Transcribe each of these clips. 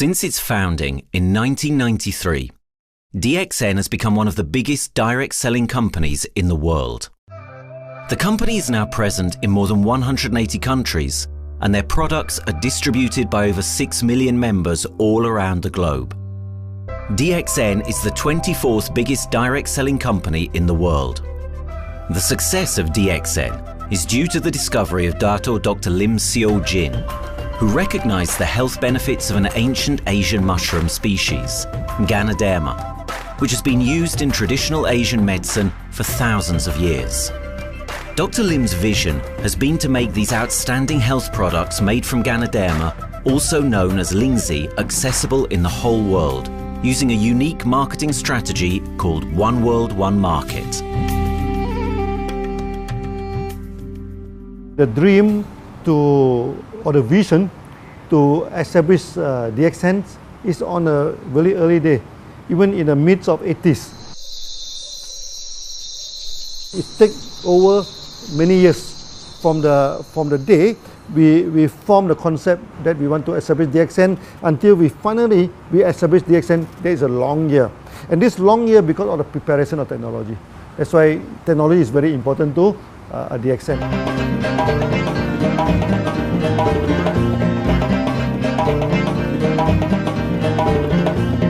Since its founding in 1993, DXN has become one of the biggest direct selling companies in the world. The company is now present in more than 180 countries, and their products are distributed by over 6 million members all around the globe. DXN is the 24th biggest direct selling company in the world. The success of DXN is due to the discovery of Dr. Lim Seo Jin, who recognized the health benefits of an ancient Asian mushroom species, Ganoderma, which has been used in traditional Asian medicine for thousands of years. Dr. Lim's vision has been to make these outstanding health products made from Ganoderma, also known as Lingzi, accessible in the whole world, using a unique marketing strategy called One World, One Market. The dream or the vision to establish DXN is on a very early day, even in the midst of 80s. It takes over many years from the day we formed the concept that we want to establish DXN until we finally establish DXN. There is a long year, and this long year because of the preparation of technology. That's why technology is very important to DXN.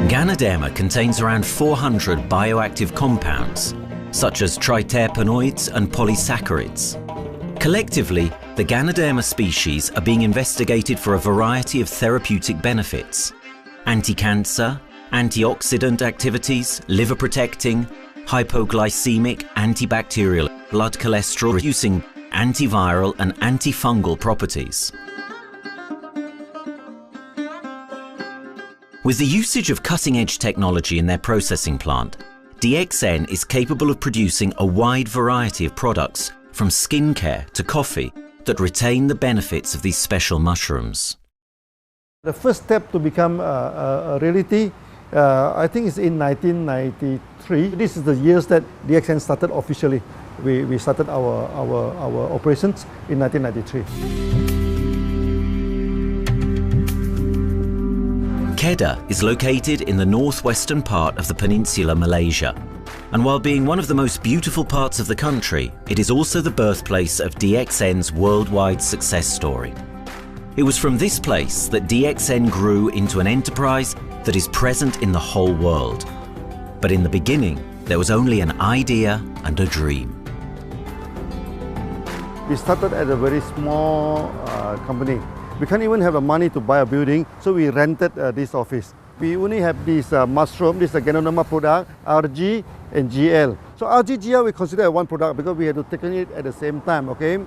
Ganoderma contains around 400 bioactive compounds, such as triterpenoids and polysaccharids. Collectively, the Ganoderma species are being investigated for a variety of therapeutic benefits: anti-cancer, antioxidant activities, liver protecting, hypoglycemic, antibacterial, blood cholesterol reducing, antiviral and antifungal properties. With the usage of cutting-edge technology in their processing plant, DXN is capable of producing a wide variety of products, from skincare to coffee, that retain the benefits of these special mushrooms. The first step to become a reality, I think, is in 1993. This is the years that DXN started officially. We started our operations in 1993. Kedah is located in the northwestern part of the peninsula Malaysia, and while being one of the most beautiful parts of the country, it is also the birthplace of DXN's worldwide success story. It was from this place that DXN grew into an enterprise that is present in the whole world. But in the beginning, there was only an idea and a dream. We started at a very small company. We can't even have the money to buy a building, so we rented this office. We only have this mushroom, this is a Ganoderma product, RG and GL. So RG, GL we consider one product because we had to take it at the same time, okay?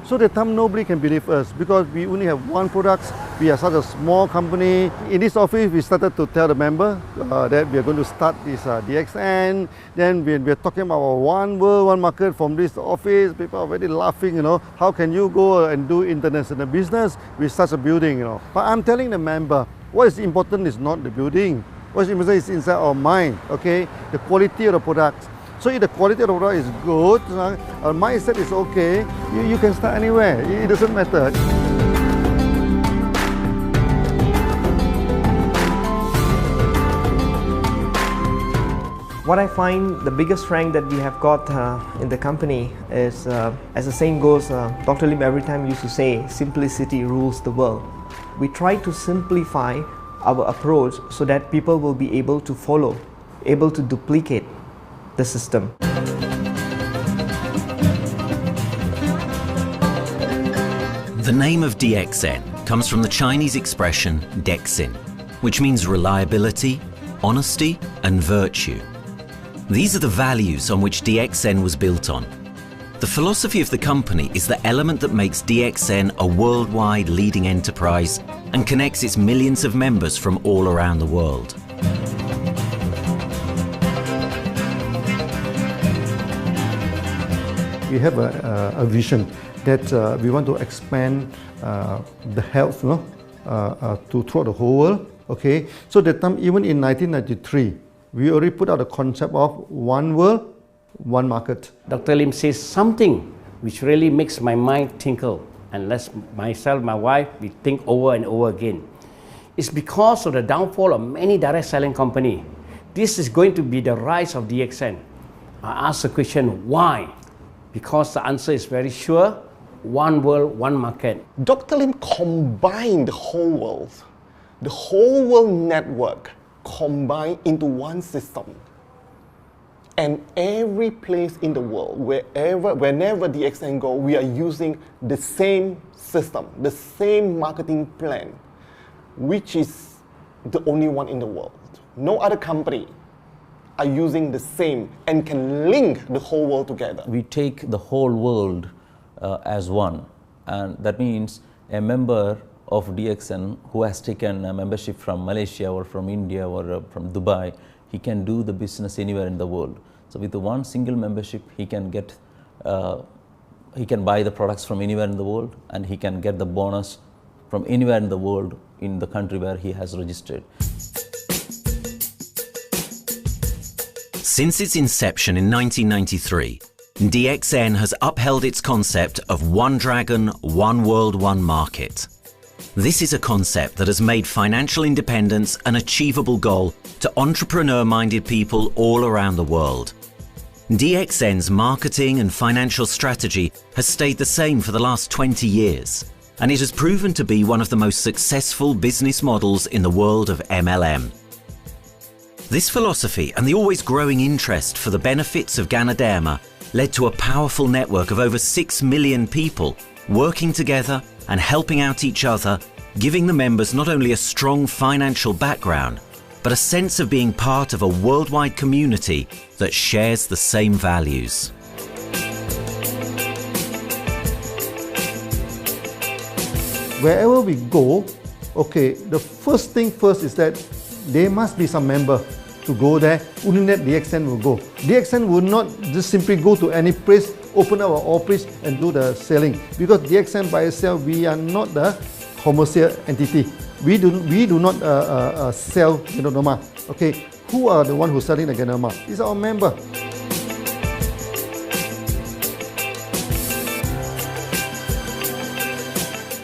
So at the time nobody can believe us because we only have one product. We are such a small company. In this office, we started to tell the member that we are going to start this DXN. Then we are talking about one world, one market from this office. People are very laughing, you know. How can you go and do international business with such a building, you know? But I'm telling the member, what is important is not the building. What is important is inside our mind, okay? The quality of the product. So if the quality of the product is good, our mindset is okay, you can start anywhere. It doesn't matter. What I find the biggest strength that we have got in the company is, as the saying goes, Dr. Lim every time used to say, simplicity rules the world. We try to simplify our approach so that people will be able to follow, able to duplicate the system. The name of DXN comes from the Chinese expression DXN, which means reliability, honesty and virtue. These are the values on which DXN was built on. The philosophy of the company is the element that makes DXN a worldwide leading enterprise and connects its millions of members from all around the world. We have a vision that we want to expand the health to throughout the whole world. Okay, so that time, even in 1993, we already put out the concept of one world, one market. Dr. Lim says something which really makes my mind tinkle and lets myself, my wife, we think over and over again. It's because of the downfall of many direct selling companies. This is going to be the rise of DXN. I ask the question, why? Because the answer is very sure, one world, one market. Dr. Lim combined the whole world network combined into one system. And every place in the world, whenever DXN go, we are using the same system, the same marketing plan, which is the only one in the world. No other company are using the same and can link the whole world together. We take the whole world as one, and that means a member of DXN who has taken a membership from Malaysia or from India or from Dubai, he can do the business anywhere in the world. So with the one single membership, he can get, he can buy the products from anywhere in the world, and he can get the bonus from anywhere in the world in the country where he has registered. Since its inception in 1993, DXN has upheld its concept of one dragon, one world, one market. This is a concept that has made financial independence an achievable goal to entrepreneur-minded people all around the world. DXN's marketing and financial strategy has stayed the same for the last 20 years, and it has proven to be one of the most successful business models in the world of MLM. This philosophy and the always growing interest for the benefits of Ganoderma led to a powerful network of over 6 million people working together and helping out each other, giving the members not only a strong financial background, but a sense of being part of a worldwide community that shares the same values. Wherever we go, okay, the first thing first is that there must be some member to go there. Only that DXN will go. DXN will not just simply go to any place, open up our office and do the selling. Because DXN by itself, we are not the commercial entity. We do not sell Ganoderma. Okay, who are the one who's selling the Ganoderma? It's our member.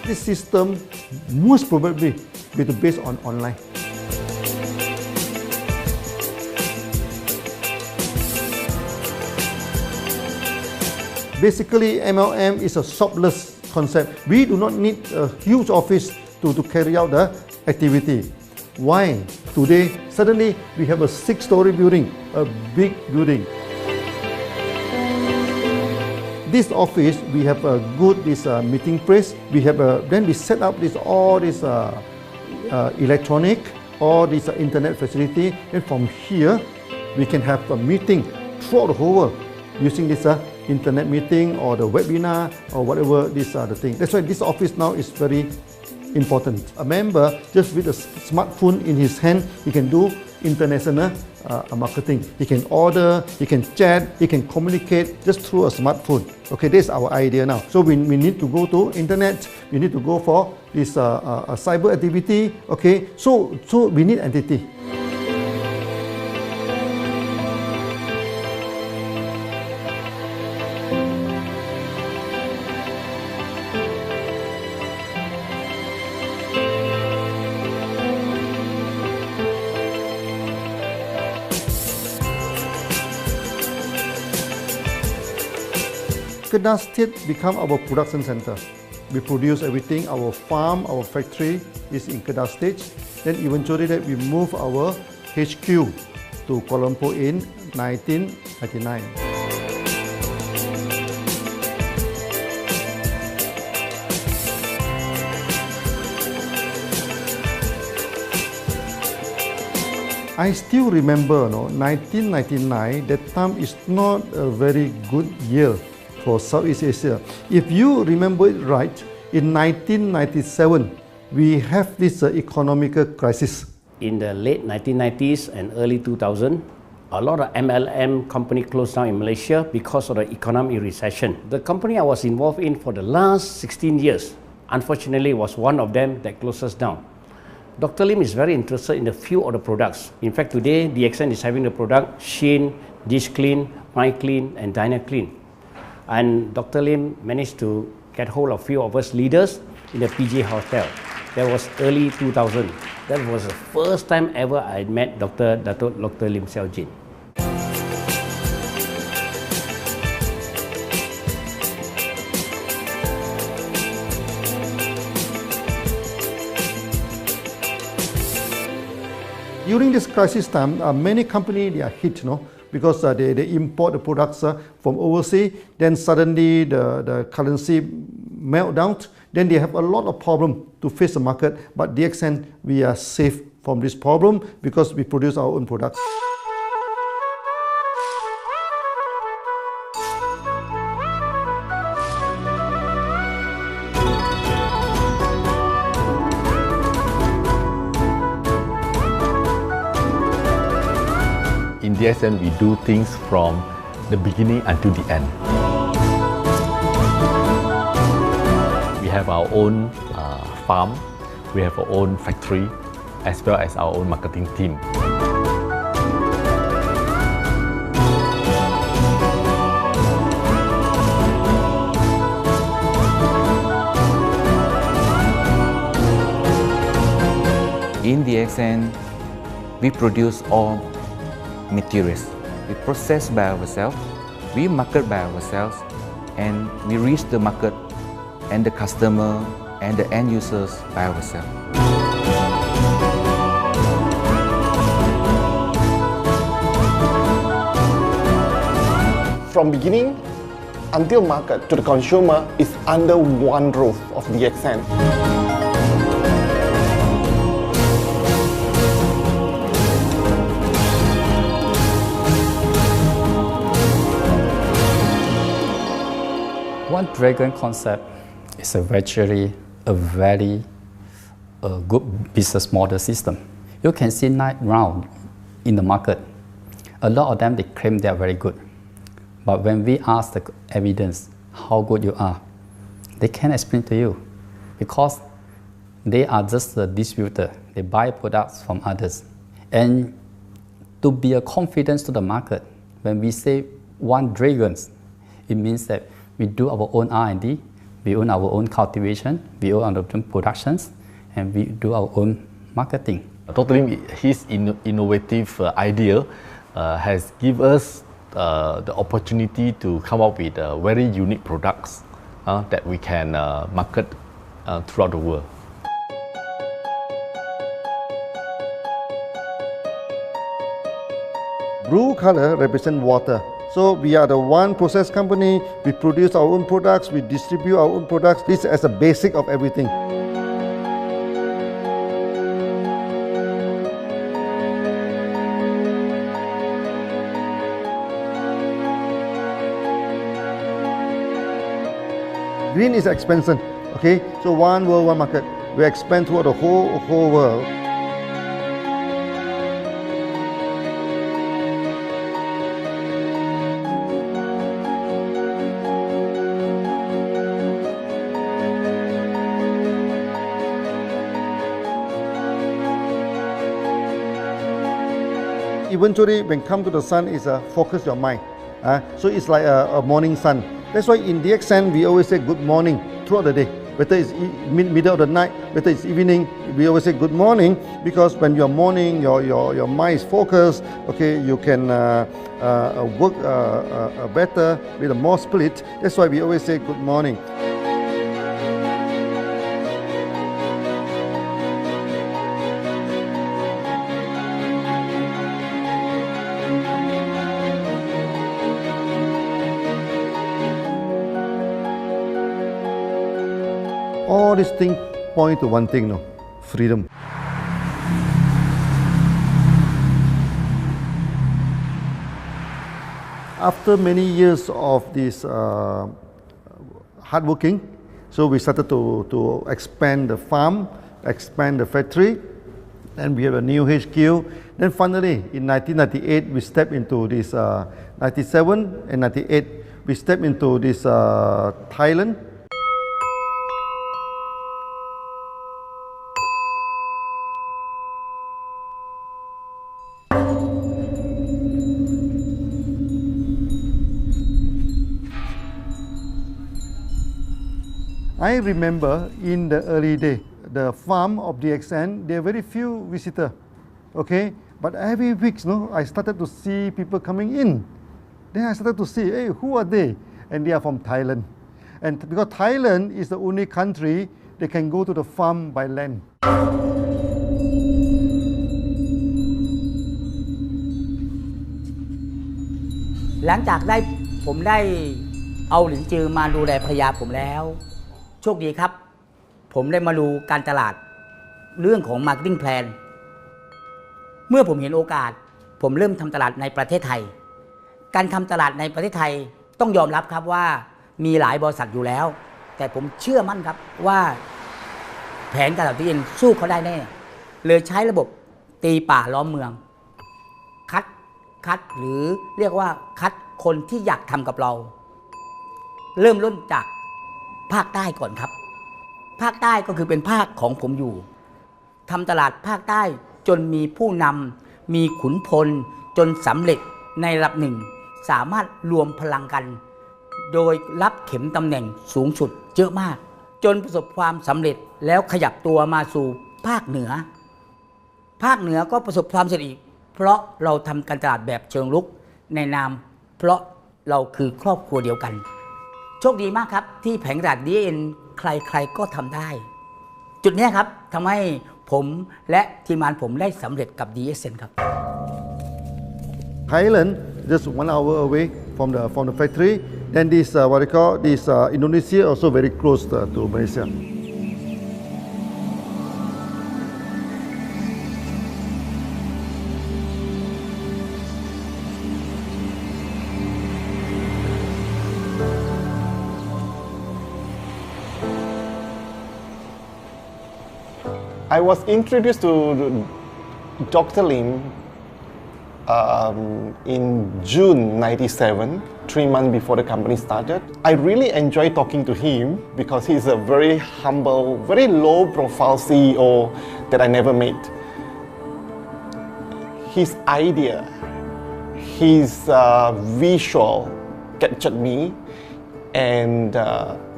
This system most probably will be based on online. Basically, MLM is a shopless concept. We do not need a huge office to carry out the activity. Why? Today, suddenly we have a 6-story building, a big building. This office, we have a good meeting place. We have then we set up all this electronic, all this internet facility, and from here we can have a meeting throughout the whole world using this internet meeting or the webinar or whatever these are the things. That's why this office now is very important. A member, just with a smartphone in his hand, he can do international marketing. He can order, he can chat, he can communicate just through a smartphone. Okay, that's our idea now. So we need to go to internet, we need to go for this cyber activity. Okay, so we need entity. Kedah State become our production center. We produce everything. Our farm, our factory is in Kedah State. Then eventually that we move our HQ to Kuala Lumpur in 1999. I still remember, 1999, that time is not a very good year for Southeast Asia. If you remember it right, in 1997, we have this economical crisis. In the late 1990s and early 2000, a lot of MLM companies closed down in Malaysia because of the economic recession. The company I was involved in for the last 16 years, unfortunately, was one of them that closes down. Dr. Lim is very interested in a few of the products. In fact, today, DXN is having the product Sheen, Dish Clean, My Clean, and Diner Clean. And Dr. Lim managed to get hold of a few of us leaders in the PJ Hotel. That was early 2000. That was the first time ever I met Dr. Lim Xiaojin. During this crisis time, many companies are hit, because they import the products from overseas. Then suddenly the currency melt down. Then they have a lot of problem to face the market. But DXN, we are safe from this problem because we produce our own products. In DXN, we do things from the beginning until the end. We have our own farm, we have our own factory, as well as our own marketing team. In DXN, we produce all materials. We process by ourselves, we market by ourselves, and we reach the market and the customer and the end users by ourselves. From beginning until market to the consumer is under one roof of DXN. One Dragon concept is actually a very good business model system. You can see right now in the market, a lot of them they claim they are very good. But when we ask the evidence how good you are, they can't explain to you because they are just a distributor. They buy products from others. And to be a confidence to the market, when we say One Dragons, it means that we do our own R&D, we own our own cultivation, we own our own productions, and we do our own marketing. Dr. Lim, his innovative idea has given us the opportunity to come up with very unique products that we can market throughout the world. Blue color represents water. So we are the one process company, we produce our own products, we distribute our own products. This is as a basic of everything. Green is expansion, okay? So one world, one market. We expand throughout the whole world. Eventually, when come to the sun, is focus your mind. So it's like a morning sun. That's why in DXN, we always say good morning throughout the day. Whether it's middle of the night, whether it's evening, we always say good morning because when you're morning, your mind is focused. Okay, you can work better with a more spirit. That's why we always say good morning. All these things point to one thing, freedom. After many years of this hard working, so we started to expand the farm, expand the factory, and we have a new HQ. Then finally, in 1998, we stepped into this, 97 and 98, we stepped into this Thailand. I remember in the early day, the farm of DXN, there are very few visitors, okay? But every week, I started to see people coming in. Then I started to see, hey, who are they? And they are from Thailand. And because Thailand is the only country they can go to the farm by land. หลังจากผมได้เอาหลินจือมาดูแลภรรยาผมแล้วโชคดีครับผมได้มาดูการตลาดเรื่องของ Marketing Plan เมื่อผมเห็นโอกาสผมเริ่มทำตลาดในประเทศไทยการทำตลาดในประเทศไทยต้องยอมรับครับว่ามีหลายบริษัทอยู่แล้วแต่ผมเชื่อมั่นครับว่าแผนการตลาดที่ดินสู้เขาได้แน่เลยใช้ระบบตีป่าล้อมเมืองคัดหรือเรียกว่าคัดคนที่อยากทำกับเราเริ่มต้นจากภาคใต้ก่อนครับภาคใต้ก็คือเป็นภาคของผมอยู่ทำตลาดภาคใต้จนมีผู้นำมีขุนพลจนสำเร็จในระดับหนึ่งสามารถรวมพลังกันโดยรับเข็มตำแหน่งสูงสุดเยอะมากจนประสบความสำเร็จแล้วขยับตัวมาสู่ภาคเหนือก็ประสบความสำเร็จอีกเพราะเราทำการตลาดแบบเชิงรุกในนามเพราะเราคือครอบครัวเดียวกันโชคดีมากครับที่แผงตลาด DXN ใครๆก็ทำได้จุดนี้ครับทำให้ผมและทีมงานผมได้สำเร็จกับ DXN ครับ Thailand just 1 hour away from the factory. Then this what they call this Indonesia also very close to Malaysia. I was introduced to Dr. Lim in June '97, 3 months before the company started. I really enjoy talking to him because he's a very humble, very low-profile CEO that I never met. His idea, his visual captured me, and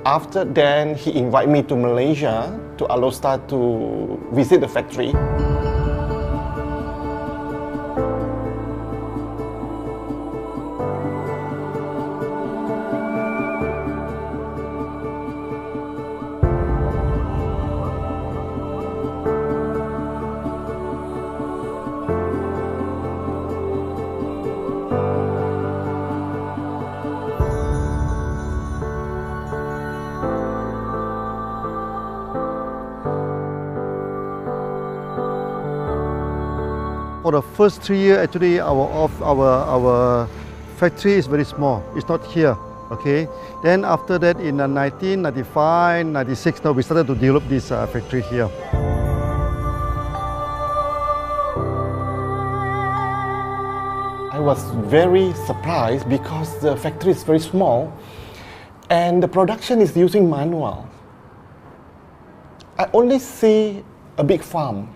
after then he invited me to Malaysia to allow start to visit the factory. For the first 3 years, actually, our factory is very small. It's not here, okay? Then after that, in 1995, 96, now we started to develop this factory here. I was very surprised because the factory is very small and the production is using manual. I only see a big farm.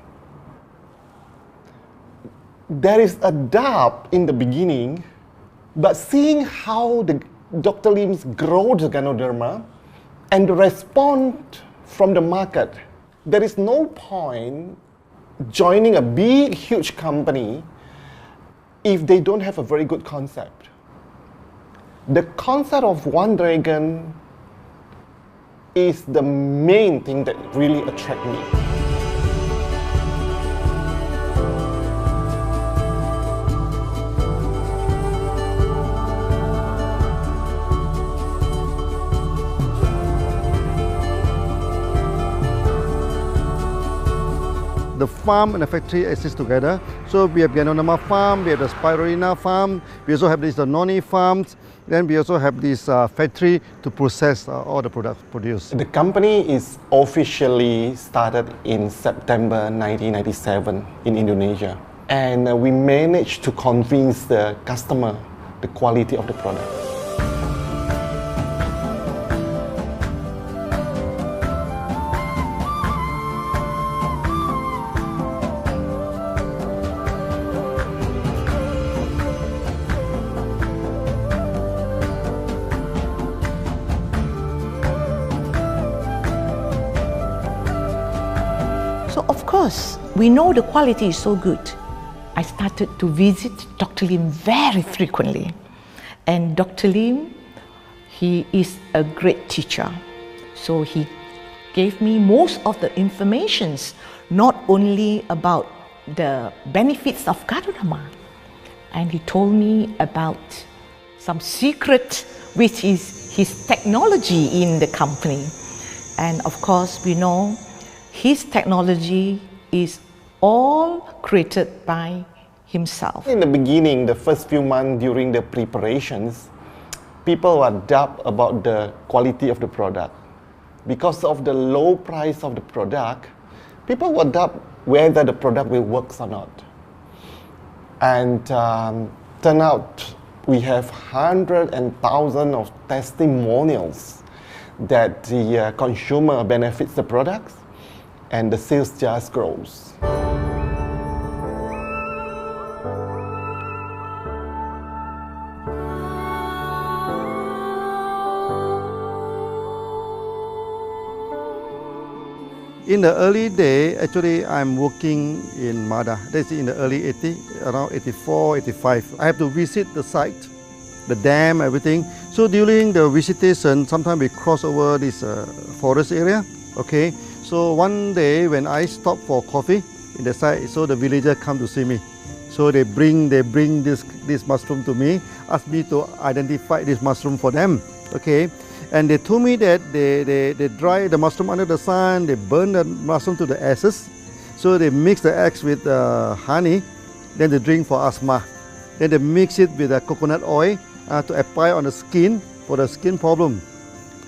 There is a doubt in the beginning, but seeing how Dr. Lim's grow the Ganoderma and the response from the market, there is no point joining a big, huge company if they don't have a very good concept. The concept of One Dragon is the main thing that really attracts me. The farm and the factory exist together. So we have Ganoderma farm, we have the Spirulina farm, we also have these noni farms, then we also have this factory to process all the products produced. The company is officially started in September 1997 in Indonesia. And we managed to convince the customer the quality of the product. because we know the quality is so good, I started to visit Dr. Lim very frequently. And Dr. Lim, he is a great teacher. So he gave me most of the informations, not only about the benefits of Ganoderma, and he told me about some secret, which is his technology in the company. And of course, we know his technology is all created by himself. In the beginning, the first few months during the preparations, people were doubt about the quality of the product. Because of the low price of the product, people were doubt whether the product will work or not. And turn out we have hundreds and thousands of testimonials that the consumer benefits the products and the sales just grows. In the early day, actually, I'm working in Mada. That's in the early 80s, around 84, 85. I have to visit the site, the dam, everything. So during the visitation, sometimes we cross over this forest area. Okay. So one day when I stop for coffee in the site, so the villager come to see me. So they bring this mushroom to me, ask me to identify this mushroom for them. Okay. And they told me that they dry the mushroom under the sun, they burn the mushroom to the ashes. So they mix the eggs with honey, then they drink for asthma. Then they mix it with coconut oil to apply on the skin for the skin problem.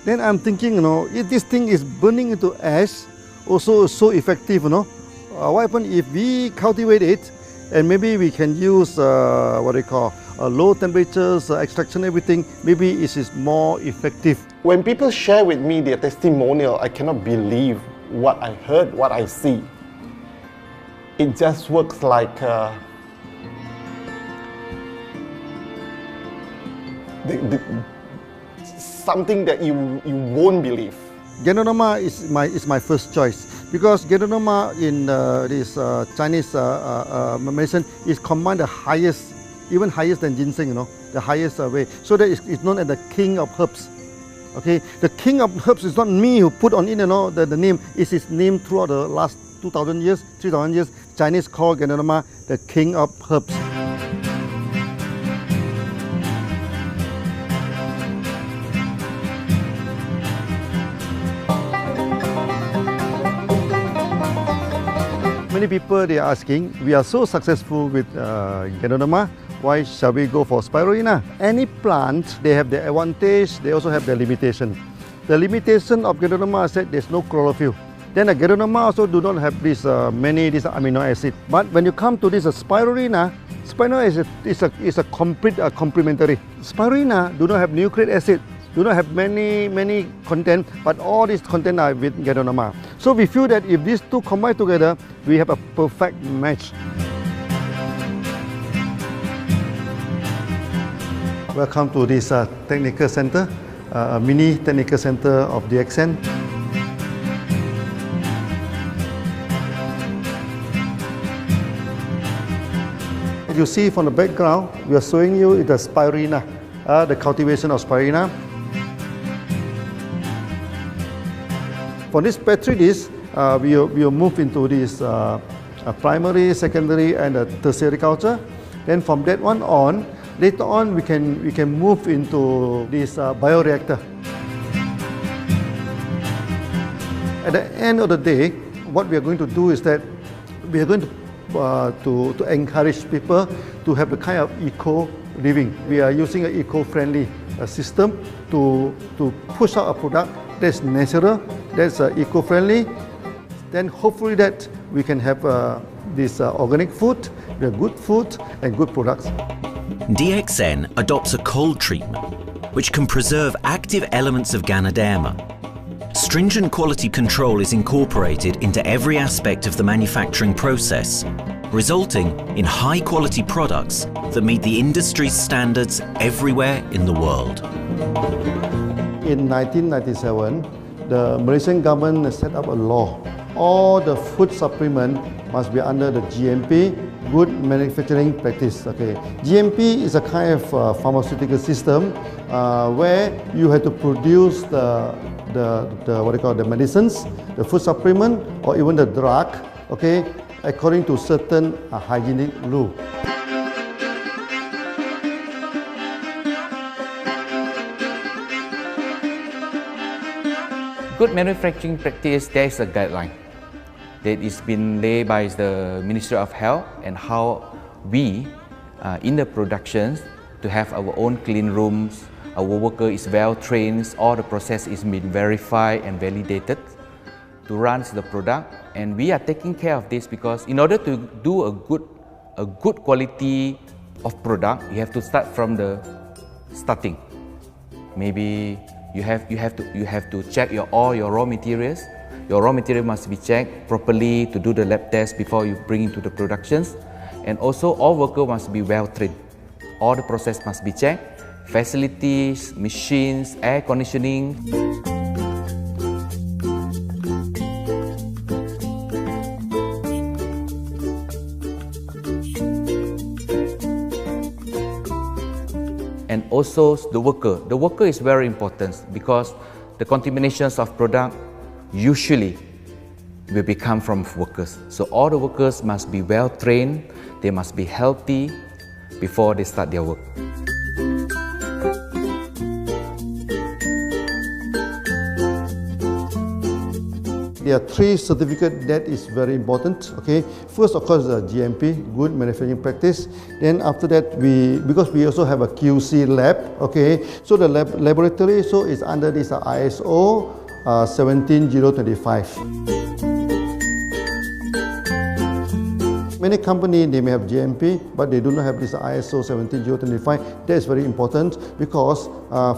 Then I'm thinking, if this thing is burning into ash, also so effective, what happens if we cultivate it and maybe we can use what they call low temperatures, extraction, everything, maybe it is more effective. When people share with me their testimonial, I cannot believe what I heard, what I see. It just works like something that you won't believe. Ganoderma is my first choice because Ganoderma in this Chinese medicine is combined the highest, even higher than ginseng, the highest way. So that it's known as the king of herbs. Okay, the king of herbs is not me who put on it, the name. It's his name throughout the last 2,000 years, 3,000 years. Chinese call Ganoderma the king of herbs. Many people they are asking, we are so successful with Ganoderma, why shall we go for spirulina? Any plant, they have their advantage, they also have their limitation. The limitation of Ganoderma is that there's no chlorophyll. Then the Ganoderma also do not have this many amino acid. But when you come to this spirulina, spirulina is a complete complementary. Spirulina do not have nucleic acid, do not have many content, but all these content are with Ganoderma. So we feel that if these two combine together, we have a perfect match. Welcome to this technical center, a mini technical center of DXN. You see from the background, we are showing you the spirulina, the cultivation of spirulina. For this petri dish, we will move into this primary, secondary, and tertiary culture. Then from that one on, later on we can move into this bioreactor. At the end of the day, what we are going to do is that we are going to encourage people to have the kind of eco living. We are using an eco-friendly system to push out a product that's natural, that's eco-friendly. Then hopefully that we can have this organic food, good food and good products. DXN adopts a cold treatment which can preserve active elements of Ganoderma. Stringent quality control is incorporated into every aspect of the manufacturing process, resulting in high-quality products that meet the industry's standards everywhere in the world. In 1997, the Malaysian government set up a law all the food supplement must be under the GMP, good manufacturing practice. Okay, GMP is a kind of pharmaceutical system where you have to produce the what they call the medicines, the food supplement, or even the drug. Okay, according to certain hygienic rule. Good manufacturing practice, there is a guideline that is been laid by the Ministry of Health, and how we in the productions to have our own clean rooms, our worker is well trained, all the process is been verified and validated to run the product, and we are taking care of this because in order to do a good quality of product, you have to start from the starting. Maybe you have to check all your raw materials. Your raw material must be checked properly to do the lab test before you bring into the productions. And also all workers must be well trained. All the process must be checked. Facilities, machines, air conditioning. And also the worker. The worker is very important because the contaminations of product usually will become from workers. So all the workers must be well trained, they must be healthy before they start their work. There are three certificates that is very important. Okay, first of course the GMP, good manufacturing practice. Then after that because we also have a QC lab. Okay, so the laboratory is under this ISO 17025. Many companies, they may have GMP, but they do not have this ISO 17025. That is very important because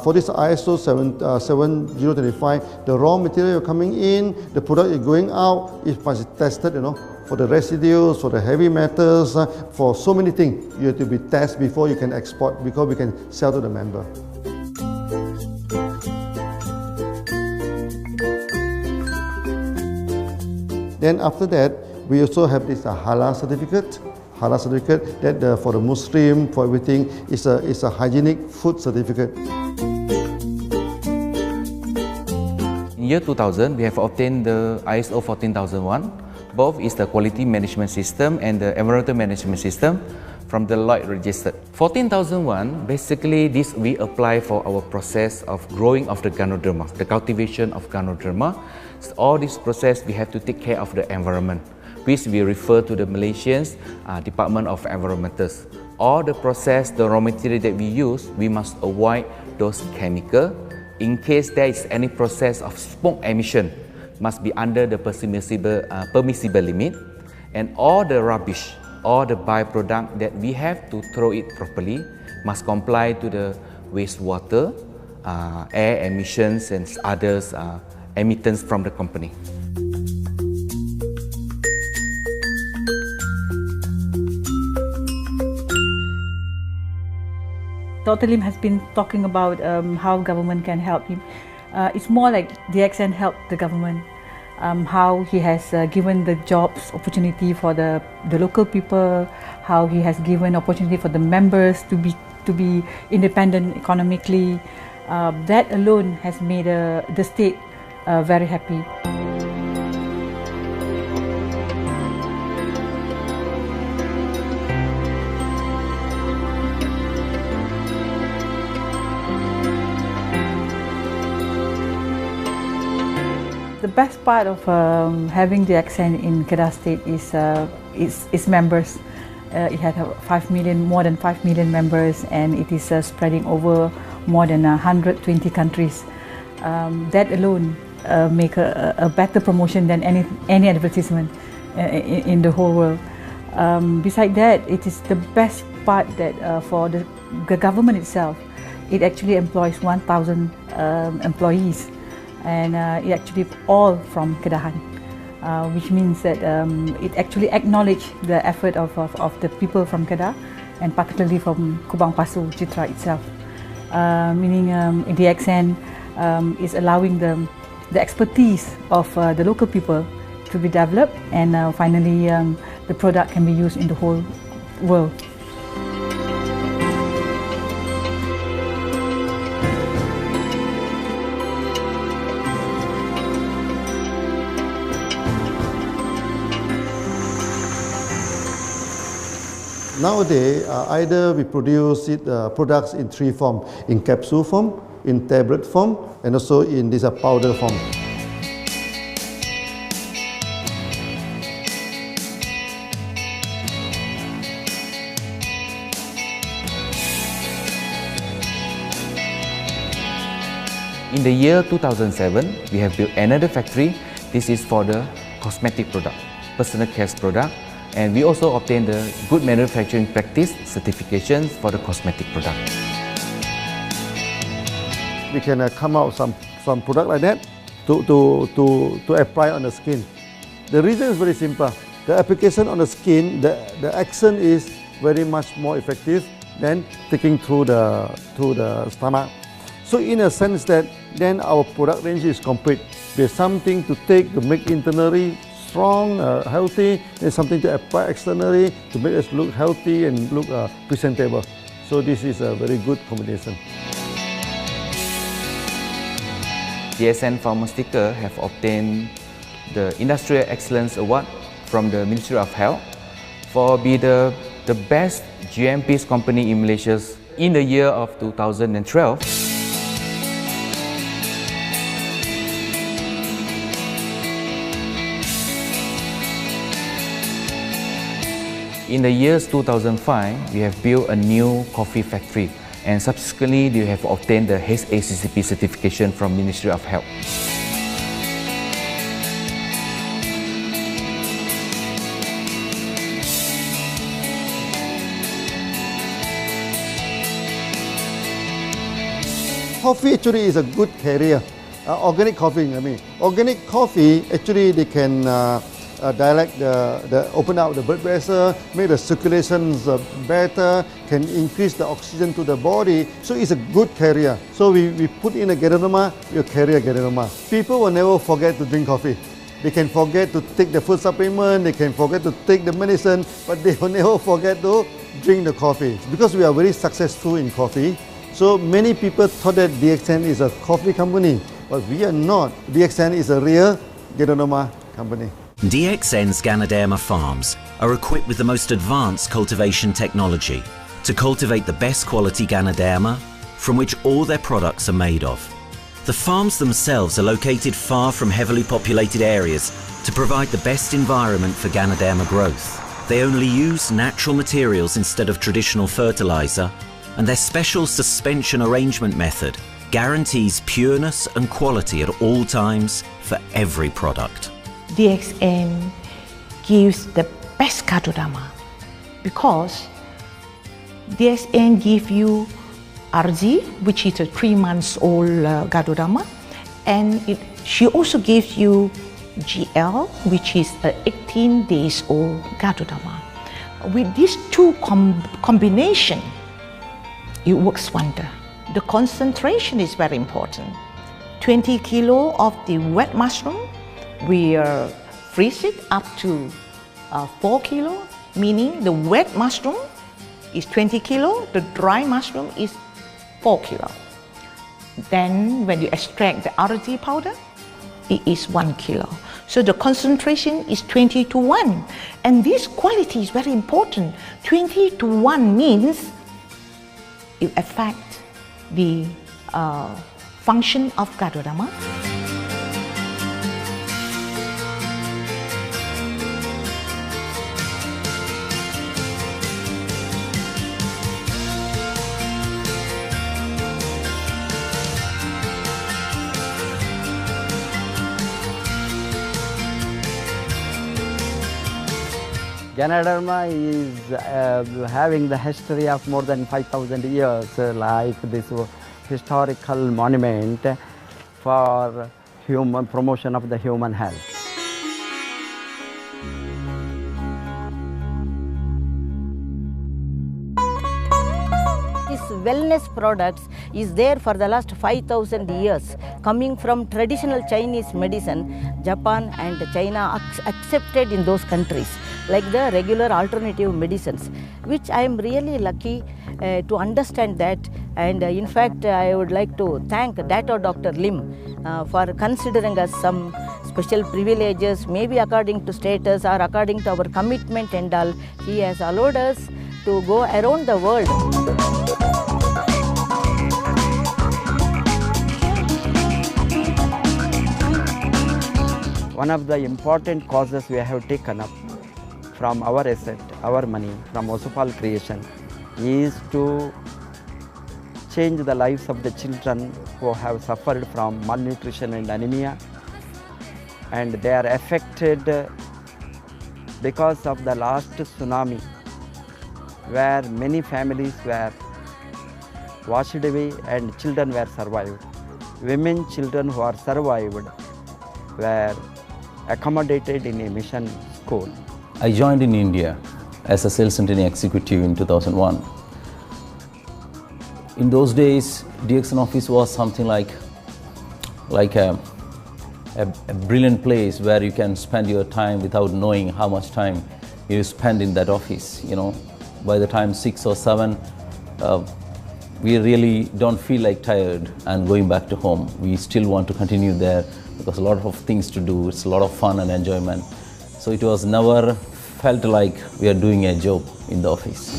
for this ISO 17025, the raw material coming in, the product is going out, it must be tested, for the residues, for the heavy metals, for so many things. You have to be tested before you can export, because we can sell to the member. Then after that, we also have this halal certificate. Halal certificate that for the Muslim, for everything, is a hygienic food certificate. In year 2000, we have obtained the ISO 14001. Both is the quality management system and the environmental management system from the Lloyd registered. 14001, basically this we apply for our process of growing of the Ganoderma, the cultivation of Ganoderma. So all this process we have to take care of the environment, which we refer to the Malaysians Department of Environmentals. All the process, the raw material that we use, we must avoid those chemicals. In case there is any process of smoke emission, must be under the permissible limit. And all the rubbish, all the byproduct that we have to throw it properly, must comply to the wastewater, air emissions and others emittents from the company. Dr. Lim has been talking about how government can help him. It's more like DXN helped the government, how he has given the jobs opportunity for the local people, how he has given opportunity for the members to be independent economically. That alone has made the state very happy. The best part of having DXN in Kedah State is its members. It had more than 5 million members, and it is spreading over more than 120 countries. That alone make a better promotion than any advertisement in the whole world. Besides that, it is the best part that for the government itself, it actually employs 1,000 employees. And it actually all from Kedahan, which means that it actually acknowledges the effort of the people from Kedah, and particularly from Kubang Pasu Citra itself. Meaning DXN is allowing the expertise of the local people to be developed, and finally the product can be used in the whole world. Nowadays, either we produce products in three forms: in capsule form, in tablet form, and also in this powder form. In the year 2007, we have built another factory. This is for the cosmetic product, personal care product, and we also obtained the Good Manufacturing Practice certifications for the cosmetic product. We can come out some product like that to apply on the skin. The reason is very simple. The application on the skin, the action is very much more effective than taking through the stomach. So in a sense that then our product range is complete. There's something to take to make internally strong, healthy, and something to apply externally to make us look healthy and look presentable. So this is a very good combination. DXN Pharmaceutical have obtained the Industrial Excellence Award from the Ministry of Health for being the best GMP company in Malaysia in the year of 2012. In the years 2005, we have built a new coffee factory, and subsequently we have obtained the HACCP certification from Ministry of Health. Coffee actually is a good carrier. Organic coffee, I mean. Organic coffee, actually they can open up the blood vessel, make the circulations better, can increase the oxygen to the body. So it's a good carrier. So we put in a Ganoderma, you carry a Ganoderma. People will never forget to drink coffee. They can forget to take the food supplement, they can forget to take the medicine, but they will never forget to drink the coffee. Because we are very successful in coffee, so many people thought that DXN is a coffee company, but we are not. DXN is a real Ganoderma company. DXN's Ganoderma farms are equipped with the most advanced cultivation technology to cultivate the best quality Ganoderma from which all their products are made of. The farms themselves are located far from heavily populated areas to provide the best environment for Ganoderma growth. They only use natural materials instead of traditional fertilizer, and their special suspension arrangement method guarantees pureness and quality at all times for every product. DXN gives the best Ganoderma because DXN gives you RZ, which is a 3-month-old Ganoderma, and she also gives you GL, which is a 18-days-old Ganoderma. With these two combination, it works wonder. The concentration is very important. 20 kilo of the wet mushroom, we freeze it up to 4 kilo, meaning the wet mushroom is 20 kilo, the dry mushroom is 4 kilo. Then when you extract the RZ powder, it is 1 kilo. So the concentration is 20:1. And this quality is very important. 20:1 means it affects the function of Ganoderma. Ganoderma is having the history of more than 5,000 years, like this historical monument for human promotion of the human health. This wellness products is there for the last 5,000 years, coming from traditional Chinese medicine. Japan and China accepted in those countries, like the regular alternative medicines, which I am really lucky to understand that. And in fact, I would like to thank Dr. Lim for considering us some special privileges, maybe according to status or according to our commitment and all. He has allowed us to go around the world. One of the important causes we have taken up from our asset, our money, from Osopal creation, is to change the lives of the children who have suffered from malnutrition and anemia, and they are affected because of the last tsunami, where many families were washed away and children were survived. Women, children who are survived were accommodated in a mission school. I joined in India as a sales and training executive in 2001. In those days, DXN office was something like a brilliant place where you can spend your time without knowing how much time you spend in that office. You know, by the time 6 or 7, we really don't feel like tired and going back to home. We still want to continue there because a lot of things to do. It's a lot of fun and enjoyment. So it was never felt like we are doing a job in the office.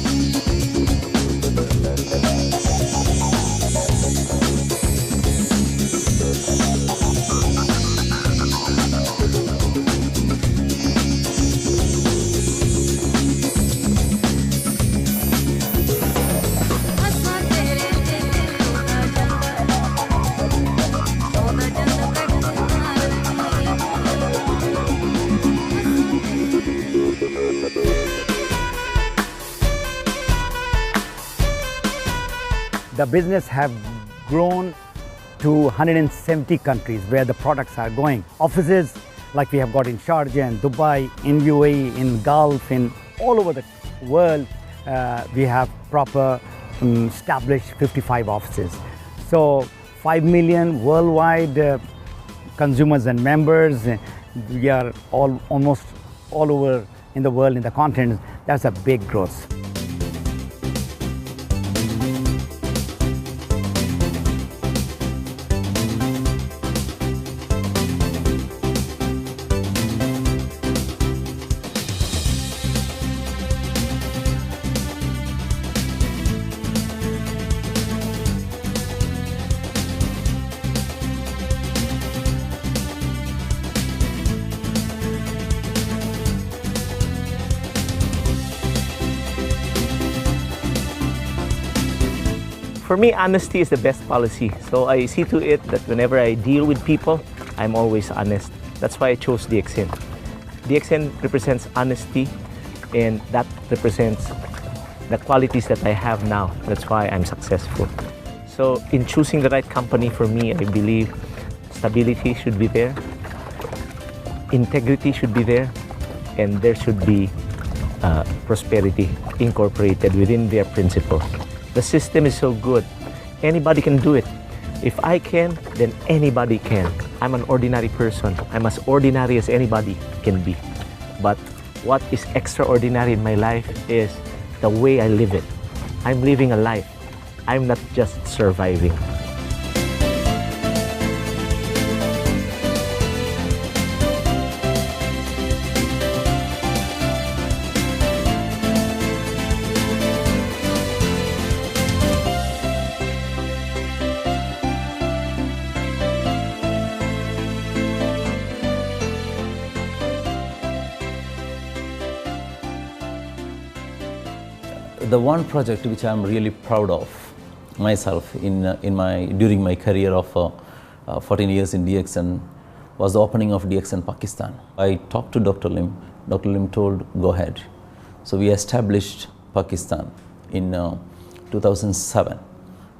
The business have grown to 170 countries where the products are going. Offices like we have got in Sharjah and Dubai, in UAE, in Gulf, in all over the world, we have proper established 55 offices. So 5 million worldwide consumers and members. We are almost all over in the world, in the continent. That's a big growth. For me, honesty is the best policy. So I see to it that whenever I deal with people, I'm always honest. That's why I chose DXN. DXN represents honesty, and that represents the qualities that I have now. That's why I'm successful. So in choosing the right company for me, I believe stability should be there, integrity should be there, and there should be prosperity incorporated within their principle. The system is so good. Anybody can do it. If I can, then anybody can. I'm an ordinary person. I'm as ordinary as anybody can be. But what is extraordinary in my life is the way I live it. I'm living a life. I'm not just surviving. The one project which I am really proud of myself during my career of 14 years in DXN was the opening of DXN Pakistan. I talked to Dr. Lim. Dr. Lim told, go ahead. So we established Pakistan in 2007.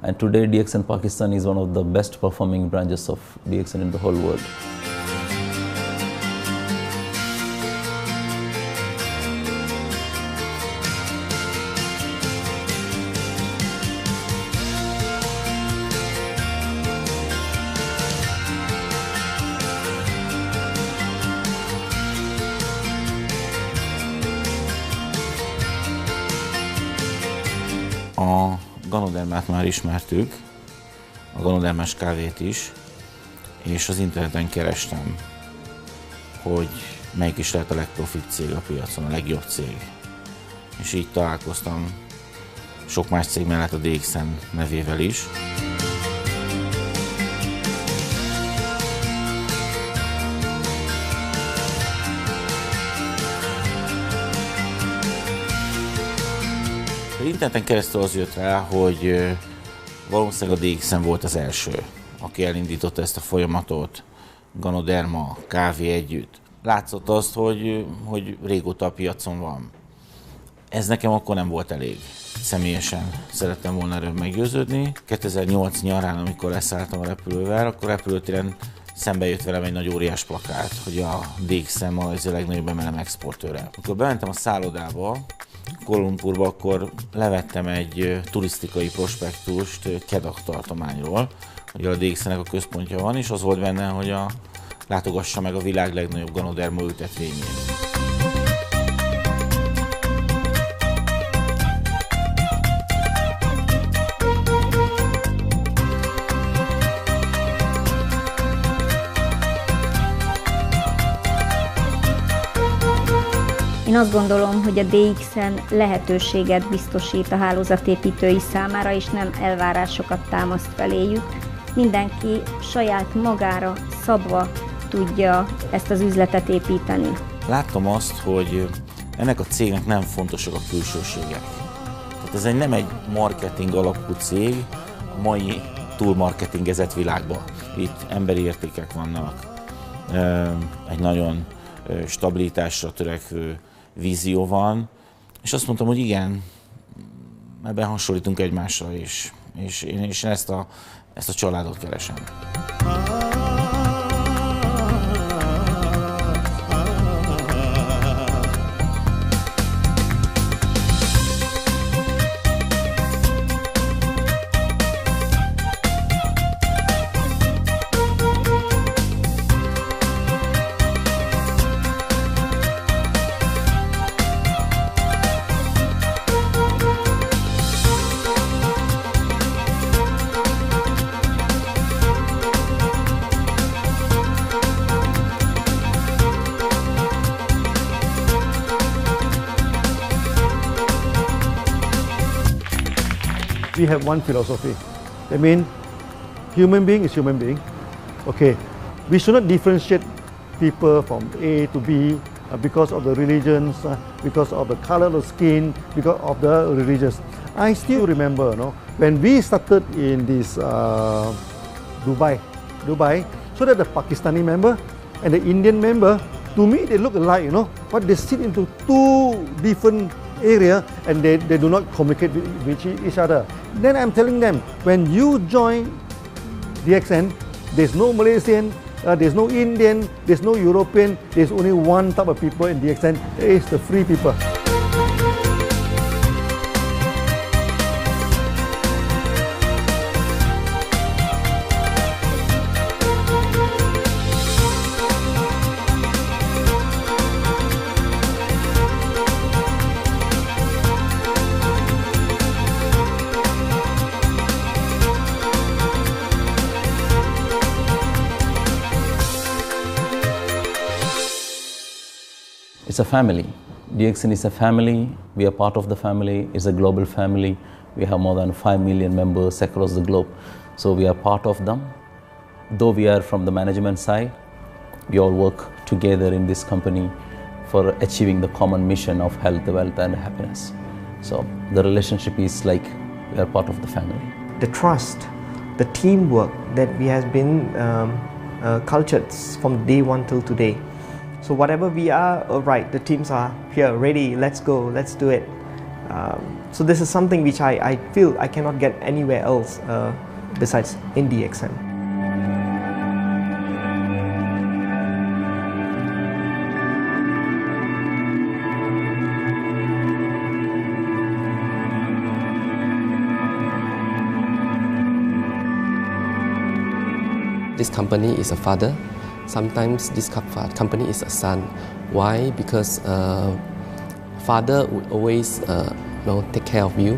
And today DXN Pakistan is one of the best performing branches of DXN in the whole world. A Ganodermát már ismertük, a Ganodermás kávét is, és az interneten kerestem, hogy melyik is lehet a legprofit cég a piacon, a legjobb cég. És így találkoztam sok más cég mellett a DXN nevével is. Interneten keresztül az jött rá, hogy valószínűleg a DXN volt az első, aki elindította ezt a folyamatot, Ganoderma, kávé együtt. Látszott azt, hogy régóta a piacon van. Ez nekem akkor nem volt elég. Személyesen szerettem volna erről meggyőződni. 2008 nyarán, amikor leszálltam a repülővel, akkor repülőtéren szembe jött velem egy nagy óriás plakát, hogy a DXN ma az a legnagyobb MLM exportőre. Amikor bementem a szállodába, Kuala Lumpurba, akkor levettem egy turisztikai prospektust Kedah tartományról, hogy a DXN-nek a központja van, és az volt benne, hogy látogassa meg a világ legnagyobb Ganoderma ültetvényét. Én azt gondolom, hogy a DXN lehetőséget biztosít a hálózatépítői számára, és nem elvárásokat támaszt feléjük. Mindenki saját magára szabva tudja ezt az üzletet építeni. Láttam azt, hogy ennek a cégnek nem fontosak a külsőségek. Tehát ez nem egy marketing alapú cég a mai túlmarketingezett világban. Itt emberi értékek vannak, egy nagyon stabilitásra törekvő vízió van, és azt mondtam, hogy igen, ebben hasonlítunk egymásra, és én ezt a családot keresem. We have one philosophy. I mean, human being is human being. Okay, we should not differentiate people from A to B because of the religions, because of the color of skin, because of the religious. I still remember, when we started in this Dubai, so that the Pakistani member and the Indian member, to me they look alike, but they sit into two different area and they do not communicate with each other. Then I'm telling them, when you join DXN, there's no Malaysian, there's no Indian, there's no European, there's only one type of people in DXN, it's the free people. It's a family. DXN is a family. We are part of the family. It's a global family. We have more than 5 million members across the globe. So we are part of them. Though we are from the management side, we all work together in this company for achieving the common mission of health, wealth and happiness. So the relationship is like we are part of the family. The trust, the teamwork that we has been cultured from day one till today. So whatever we are, right, the teams are here, ready, let's go, let's do it. So this is something which I feel I cannot get anywhere else besides in DXN. This company is a father. Sometimes this company is a son. Why? Because father would always take care of you,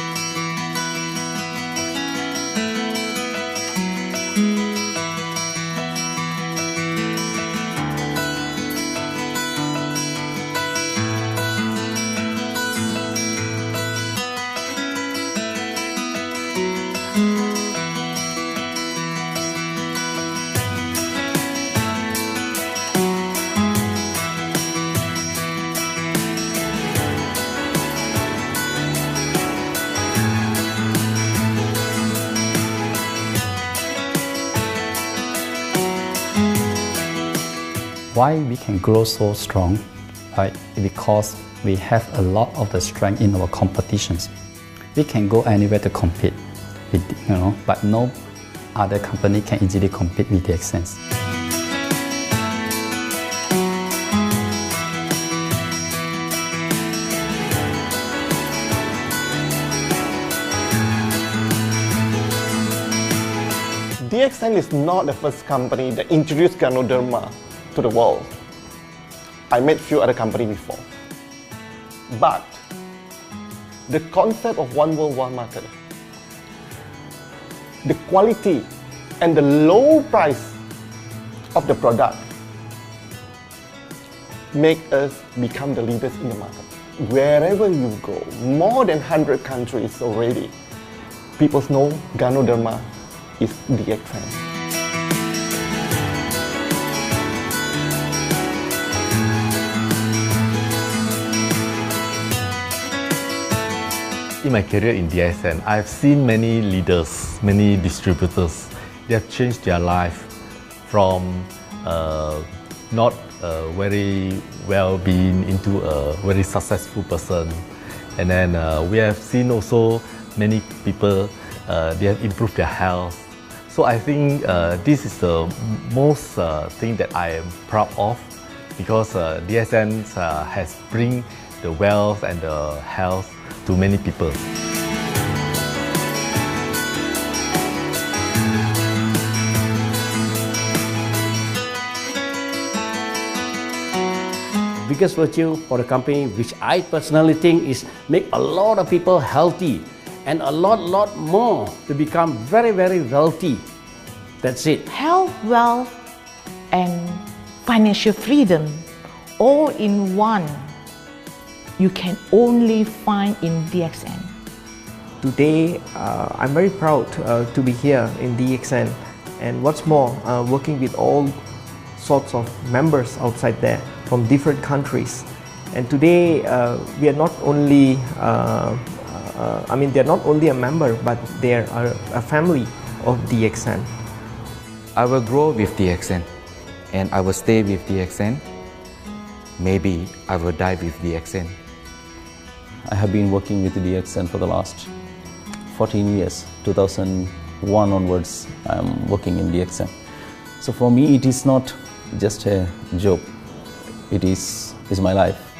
Why we can grow so strong? Right? Because we have a lot of the strength in our competitions. We can go anywhere to compete, with, but no other company can easily compete with DXN. DXN is not the first company that introduced Ganoderma to the world. I met few other companies before. But the concept of one world, one market, the quality and the low price of the product make us become the leaders in the market. Wherever you go, more than 100 countries already, people know Ganoderma is DXN. In my career in DXN, I've seen many leaders, many distributors. They have changed their life from not very well-being into a very successful person. And then we have seen also many people, they have improved their health. So I think this is the most thing that I am proud of, because DXN has bring the wealth and the health to many people. Biggest virtue for the company, which I personally think is make a lot of people healthy and a lot more to become very wealthy. That's it. Health, wealth, and financial freedom all in one, you can only find in DXN. Today, I'm very proud to be here in DXN, and what's more, working with all sorts of members outside there from different countries. And today, we are not only, they're not only a member, but they are a family of DXN. I will grow with DXN, and I will stay with DXN. Maybe I will die with DXN. I have been working with DXN for the last 14 years. 2001 onwards, I am working in DXN. So for me, it is not just a job. It is my life.